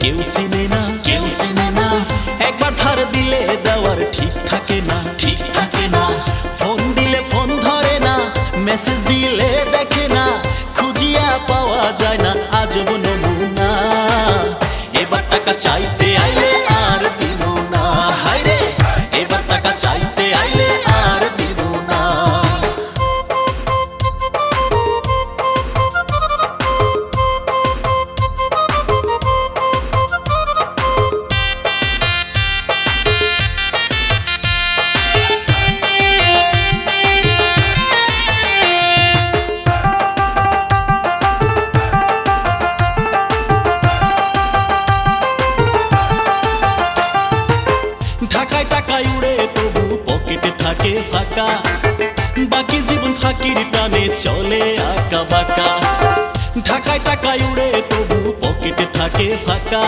কেউ চিনে না, কেউ চিনে না। একবার ধার দিলে দেওয়ার ঠিক থাকে না, ঠিক থাকে না। ফোন দিলে ফোন ধরে না, মেসেজ দিলে দেখে না, খুঁজিয়া পাওয়া যায় না আজব নমুনা। এবার টাকা চাইতে আইলে আর দিব না, হায়রে এবার টাকা চাইতে আইলে আর দিব না। ঢাকায় টাকায় উড়ে তবু পকেটে থাকে ফাঁকা, বাকি জীবন ফাঁকির টানে চলে আঁকা বাঁকা। ঢাকায় টাকায় উড়ে তবু পকেটে থাকে ফাঁকা,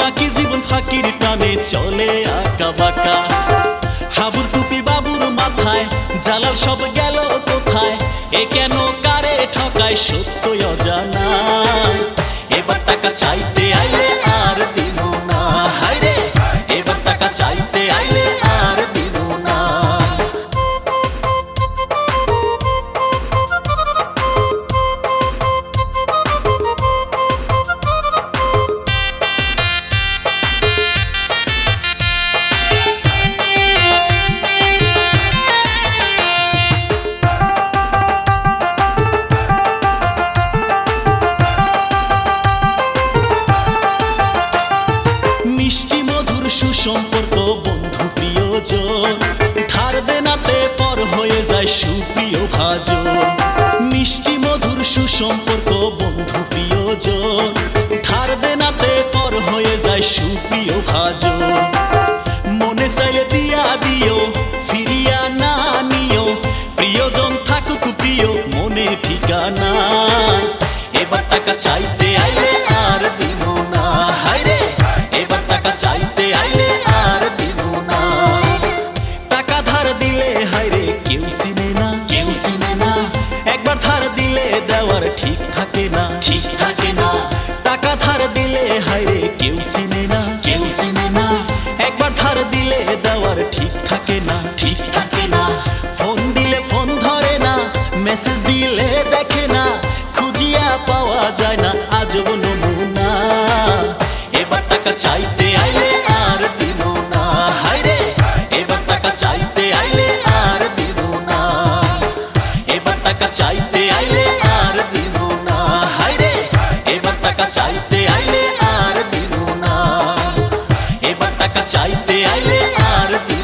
বাকি জীবন ফাঁকির টানে চলে আঁকা বাঁকা। হাবুর টুপি বাবুর মাথায়, জালাল সব গেল কোথায়? এ কেন কারে ঠকায় সত্যই অজানা। এবার টাকা চাইতে আইলে আর দিব না, হায়রে এবার টাকা চাইতে আইলে আর দিব না। মিষ্টি মধুর সুসম্পর্ক বন্ধু প্রিয়জন, ধার দেনাতে পর হয়ে যায় সুপ্রিয় ভাজন। মিষ্টি মধুর সুসম্পর্ক বন্ধু প্রিয়জন, ধার দেনাতে পর হয়ে যায় সুপ্রিয় ভাজন। মনে চাইলে দিয়া দিও, ফিরিয়া না নিও, প্রিয়জন থাকুক প্রিয় মনে ঠিকানা। এবার টাকা চাইতে আইলে আর দিব না, হায়রে এবার টাকা চাইতে আইলে আর দিব না। টাকা ধার দিলে হায়রে কেউ চিনে না, কেউ চিনে না। একবার ধার দিলে দেওয়ার ঠিক থাকে না, ঠিক থাকে না। টাকা ধার দিলে হায়রে কেউ চিনে না, কেউ চিনে না। একবার ধার দিলে দেওয়ার ঠিক থাকে না, ঠিক থাকে না। ফোন দিলে ফোন ধরে না, মেসেজ দিলে দেখে না, খুঁজিয়া পাওয়া যায় না আজব নমুনা। এবার টাকা চাইতে আইলে আর দিব না, হায়রে এবার টাকা চাইতে আইলে আর দিব না। এবার টাকা চাইতে আইলে আর দিব না, হায়রে এবার টাকা চাইতে আইলে আর দিব না। এবার টাকা চাইতে আইলে আর দিব